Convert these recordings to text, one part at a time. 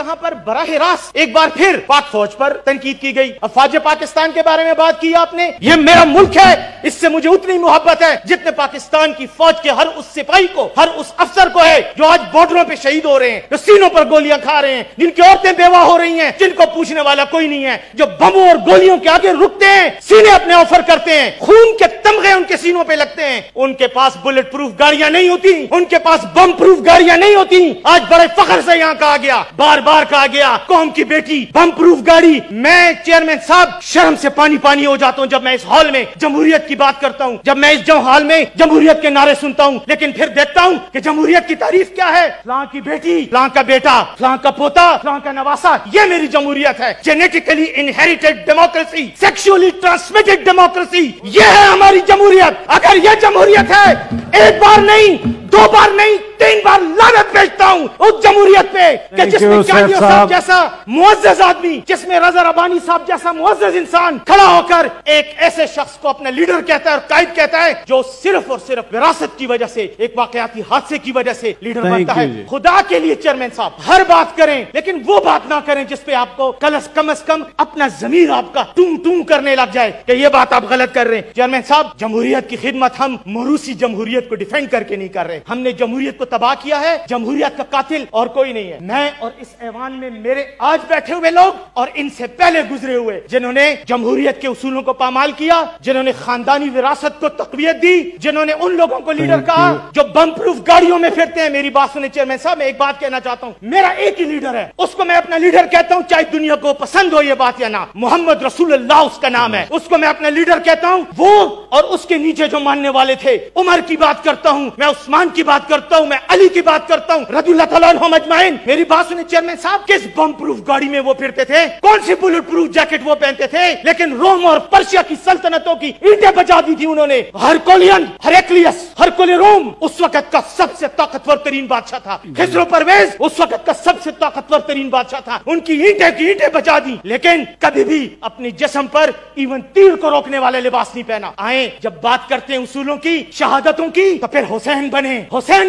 यहाँ पर बराह रास्त एक बार फिर पाक फौज पर तनकीद की गई। अफवाज पाकिस्तान के बारे में बात की आपने। ये मेरा मुल्क है, इससे मुझे उतनी मोहब्बत है जितने पाकिस्तान की फौज के हर उस सिपाही को, हर उस अफसर को है जो आज बॉर्डरों पे शहीद हो रहे हैं, जो सीनों पर गोलियां खा रहे हैं, जिनकी औरतें बेवा हो रही हैं, जिनको पूछने वाला कोई नहीं है, जो बमों और गोलियों के आगे रुकते हैं, सीने अपने ऑफर करते हैं, खून के तमगे उनके सीनों पे लगते हैं। उनके पास बुलेट प्रूफ गाड़ियां नहीं होती, उनके पास बम प्रूफ गाड़ियां नहीं होती। आज बड़े फख्र से यहाँ कहा गया, बार बार कहा गया, कौम की बेटी बम प्रूफ गाड़ी। मैं चेयरमैन साहब शर्म से पानी पानी हो जाता हूँ जब मैं इस हॉल में जमहूरियत की बात करता हूँ, जब मैं इस हॉल में जमहूरियत के नारे सुनता हूँ, लेकिन फिर देखता हूँ कि जमहूरियत की तारीफ क्या है, फलां की बेटी, फलां का बेटा, फलां का पोता, फलां का नवासा, ये मेरी जमहूरियत है। Genetically inherited democracy, sexually transmitted democracy, ये है हमारी जमहूरियत। अगर ये जमहूरियत है, एक बार नहीं, दो बार नहीं, 3 बार लानत भेजता हूँ उस जमहूरियत पे कि जिसमें चांदियों साहब जैसा मुअज़्ज़ज़ आदमी, जिसमें रज़ा रब्बानी साहब जैसा मुअज़्ज़ज़ इंसान खड़ा होकर एक ऐसे शख्स को अपना लीडर कहता है और कायद कहता है जो सिर्फ और सिर्फ विरासत की वजह से, एक वाकयाती हादसे की वजह से लीडर बनता है। खुदा के लिए चेयरमैन साहब हर बात करें, लेकिन वो बात ना करें जिसपे आपको कम से कम अपना ज़मीर आपका टूं टूं करने लग जाए कि ये बात आप गलत कर रहे हैं। चेयरमैन साहब, जमहूरियत की खिदमत हम मरूसी जमहूरियत को डिफेंड करके नहीं कर रहे, हमने जमहूरियत को तबाह किया है। जमहूरियत का कातिल और कोई नहीं है। मैं और इस ऐवान में मेरे आज बैठे हुए लोग और इनसे पहले गुजरे हुए जिन्होंने जमहूरियत के उसूलों को पामाल किया, जिन्होंने खानदानी विरासत को तक़वियत दी, जिन्होंने उन लोगों को लीडर कहा जो बम प्रूफ गाड़ियों में फिरते हैं। मेरी बात सुने चेयरमैन साहब, मैं एक बात कहना चाहता हूँ, मेरा एक ही लीडर है, उसको मैं अपना लीडर कहता हूँ, चाहे दुनिया को पसंद हो ये बात या ना। मोहम्मद रसूलुल्लाह उसका नाम है, उसको मैं अपना लीडर कहता हूँ। वो और उसके नीचे जो मानने वाले थे, उमर की बात करता हूँ मैं, उस्मान की बात करता हूँ मैं, अली की बात करता हूँ, रज़ियल्लाहु तआला अन्हुम अजमाइन। मेरी बात सुने चेयरमैन साहब, किस बम प्रूफ गाड़ी में वो फिरते थे, कौन सी बुलेट प्रूफ जैकेट वो पहनते थे, लेकिन रोम और पर्शिया की सल्तनतों की ईंटें बचा दी थी उन्होंने। हरकुलियन, हेरेक्लियस, हरकुल रोम उस वक्त का सबसे ताकतवर तरीन बादशाह था। खिसरो परवेज उस वक्त का सबसे ताकतवर तरीन बादशाह था। उनकी ईंटें की ईंटें बचा दी, लेकिन कभी भी अपने जिस्म पर इवन तीर को रोकने वाले लिबास नहीं पहना। आए जब बात करते हैं उसूलों की, शहादतों की, तो फिर हुसैन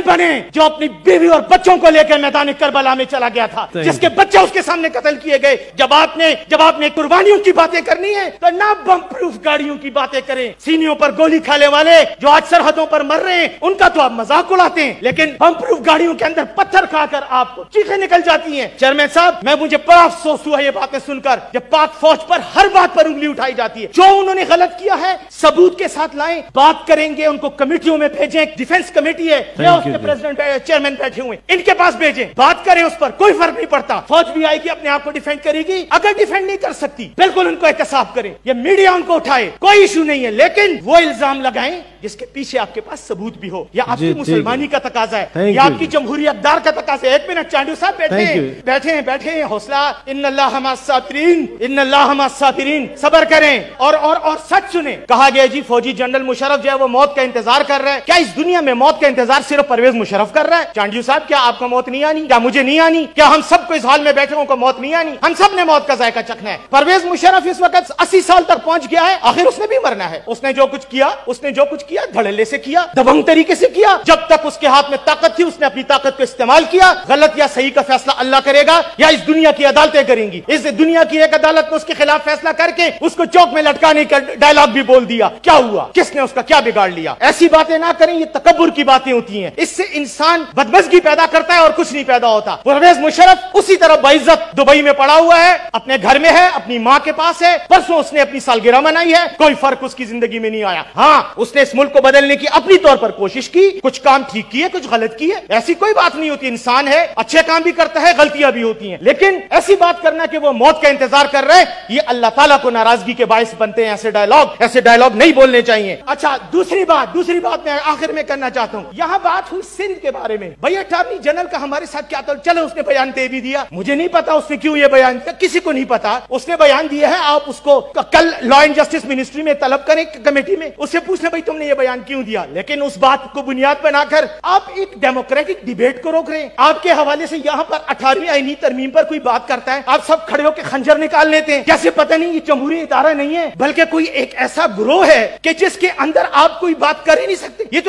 बने जो अपनी बीवी और बच्चों को लेकर मैदान करबला में चला गया था, जिसके बच्चे उसके सामने कत्ल किए गए। जब आपने कुर्बानियों की बातें करनी है तो ना बम प्रूफ गाड़ियों की बातें करें। सीनियों पर गोली खाने वाले जो आज सरहदों पर मर रहे हैं, उनका तो आप मजाक उड़ाते हैं, लेकिन बम प्रूफ गाड़ियों के अंदर पत्थर खाकर आपको चीखें निकल जाती हैं। चेयरमैन साहब, मुझे बड़ा अफसोस हुआ ये बातें सुनकर, जब पाक फौज पर हर बात पर उंगली उठाई जाती है। जो उन्होंने गलत किया है सबूत के साथ लाएं, बात करेंगे, उनको कमेटियों में भेजें। डिफेंस कमेटी है, उसके प्रेसिडेंट चेयरमैन बैठे हुए, इनके पास भेजें, बात करें, उस पर कोई फर्क नहीं पड़ता। फौज भी आएगी, अपने आप को डिफेंड करेगी। अगर डिफेंड नहीं कर सकती, बिल्कुल उनको एहतसाब करें, ये मीडिया उनको उठाए, कोई इशू नहीं है, लेकिन वो इल्जाम लगाएं जिसके पीछे आपके पास सबूत भी हो। या आपकी मुसलमानी का तकाजा है, या आपकी जमहूरियत दार का तकाजा है। एक मिनट चांडू साहब, बैठे हैं, हौसला, इन्नल्लाह मअस साबिरीन, सब्र करें और सच सुने। कहा गया जी फौजी जनरल मुशर्रफ जो है वो मौत का इंतजार कर रहा है। क्या इस दुनिया में मौत का इंतजार सिर्फ परवेज मुशर्रफ कर रहा है? चांडू साहब, क्या आपको मौत नहीं आनी? क्या मुझे नहीं आनी? क्या हम सबको इस हाल में बैठे को मौत नहीं आनी? हम सब ने मौत का जायका चखना है। परवेज मुशर्रफ इस वक्त 80 साल तक पहुंच गया है, आखिर उसने भी मरना है। उसने जो कुछ किया धड़ल्ले से किया, दबंग तरीके से किया। जब तक उसके हाथ में ताकत थी उसने अपनी ताकत को इस्तेमाल किया। गलत या सही का फैसला अल्लाह करेगा या इस दुनिया की अदालतें करेंगी। इस दुनिया की एक अदालत ने उसके खिलाफ फैसला करके उसको चौक में लटकाने का डायलॉग भी बोल दिया। क्या हुआ? किसने उसका क्या बिगाड़ लिया? ऐसी बातें ना करें, ये तकब्बुर की बातें होती हैं। इससे इंसान बदमज़गी पैदा करता है और कुछ नहीं पैदा होता। परवेज मुशर्रफ उसी तरह बाइज्जत दुबई में पड़ा हुआ है, अपने घर में है, अपनी माँ के पास है। परसों उसने अपनी सालगिरह मनाई है, कोई फर्क उसकी जिंदगी में नहीं आया। हाँ, उसने इस मुल्क को बदलने की अपनी तौर पर कोशिश की, कुछ काम ठीक किए, कुछ गलत किए, ऐसी कोई बात नहीं होती। इंसान है, अच्छे काम भी करता है, गलतियां भी होती हैं, लेकिन ऐसी बात करना कि वो मौत का इंतजार कर रहे हैं, ये अल्लाह ताला को नाराजगी के बायस बनते हैं। ऐसे डायलॉग नहीं बोलने चाहिए। अच्छा, दूसरी बात मैं आखिर में करना चाहता हूँ। यहाँ बात हुई सिंध के बारे में। भैया अटॉर्नी जनरल का हमारे साथ क्या था? चलो, उसने बयान दे भी दिया, मुझे नहीं पता उसने क्यों ये बयान दिया, किसी को नहीं पता। उसने बयान दिया है, आप उसको कल लॉ एंड जस्टिस मिनिस्ट्री में तलब करें, कमेटी में, उससे पूछना भाई तुमने ये बयान क्यों दिया। लेकिन उस बात को बुनियाद बनाकर आप एक डेमोक्रेटिक डिबेट को रोक रहे हैं। आपके हवाले से यहाँ पर 18वीं आईनी तरमीम पर कोई बात करता है, आप सब खड़े होकर खंजर निकाल लेते हैं, जैसे पता नहीं ये जमहूरी इदारा नहीं है, बल्कि कोई एक ऐसा गिरोह है कि जिसके अंदर आप कोई बात कर ही नहीं सकते। ये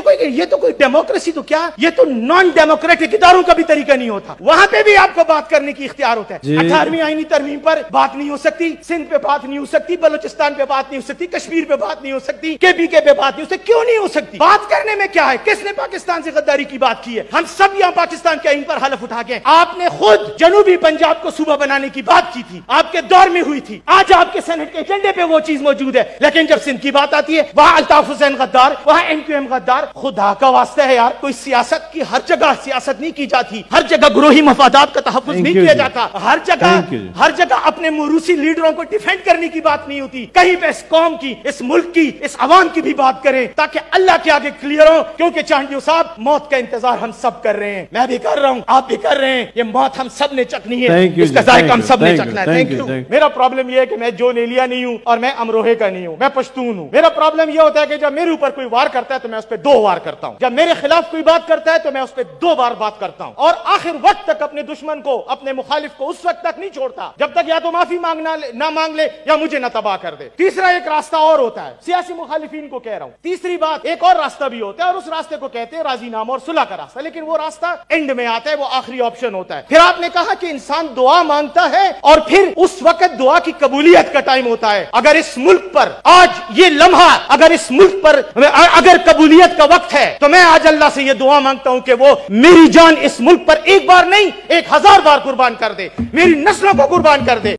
तो कोई डेमोक्रेसी तो क्या, ये تو نان ڈیموکریٹک اداروں کا بھی طریقہ نہیں ہوتا. وہاں پہ بھی آپ کو بات کرنے کی اختیار ہوتا ہے. 18ویں آئینی ترمیم پر بات نہیں ہو سکتی, سندھ پہ بات نہیں ہو سکتی, بلوچستان پہ بات نہیں ہو سکتی, کشمیر پہ بات نہیں ہو سکتی, KPK پہ بات نہیں ہو سکتی. کیوں نہیں ہو سکتی؟ بات کرنے میں کیا ہے؟ کس نے پاکستان سے غداری کی بات کی ہے؟ ہم سب یہاں پاکستان کے آئین پر حلف اٹھا کے, آپ نے خود جنوبی پنجاب کو صوبہ بنانے کی بات کی تھی, آپ کے دور میں ہوئی تھی. آج آپ کے سینٹ کے ایجنڈے پہ وہ چیز موجود ہے, لیکن جب سندھ کی بات آتی ہے وہاں الطاف حسین غدار, وہاں MQM غدار. خدا کا واسطہ ہے یار, کوئی سیاست کی ہر جگہ سیاست نہیں کی جاتی, ہر جگہ گروہی مفادات کا تحفظ نہیں کیا جاتا, ہر جگہ اپنے موروثی لیڈروں کو ڈیفینڈ کرنے کی بات نہیں ہوتی. کہیں پہ اس قوم کی, اس ملک کی, اس عوام کی بھی بات کریں تاکہ اللہ کے آگے کلیئر ہو. کیونکہ چانڈیو صاحب, موت کا انتظار ہم سب کر رہے ہیں, میں بھی کر رہا ہوں, آپ بھی کر رہے ہیں. یہ موت ہم سب نے چکھنی ہے, اس کا ذائقہ ہم سب نے چکھنا ہے. Thank you. میرا پرابلم یہ ہے کہ میں جو نیلیا نہیں ہوں اور میں امروہے کا نہیں ہوں, میں پشتون ہوں. میرا پرابلم یہ ہوتا ہے کہ جب میرے اوپر کوئی وار کرتا ہے تو میں اس پہ 2 وار کرتا ہوں, جب میرے خلاف کوئی بات کرتا ہے تو میں اس پہ 2 بار بات کرتا ہوں, اور آخر وقت تک اپنے دشمن کو, اپنے مخالف کو اس وقت تک نہیں چھوڑتا جب تک یا تو معافی نہ مانگ لے یا مجھے نہ تباہ کر دے. تیسرا ایک راستہ اور ہوتا ہے, سیاسی مخالفین کو کہہ رہا ہوں, تیسری بات, ایک اور راستہ بھی ہوتا ہے اور اس راستے کو کہتے ہیں راضی نامہ اور صلح کا راستہ, لیکن وہ راستہ اینڈ میں آتا ہے, وہ آخری آپشن ہوتا ہے. پھر آپ نے کہا کہ انسان دعا مانگتا ہے اور پھر اس وقت دعا کی قبولیت کا ٹائم ہوتا ہے. اگر اس ملک پر آج یہ لمحہ, اگر اس ملک پر اگر قبولیت کا وقت ہے تو میں آج اللہ سے یہ دعا مانگتا ہوں کہ وہ میری جان اس ملک پر ایک بار نہیں 1000 بار قربان کر دے, میری نسلوں کو قربان کر دے.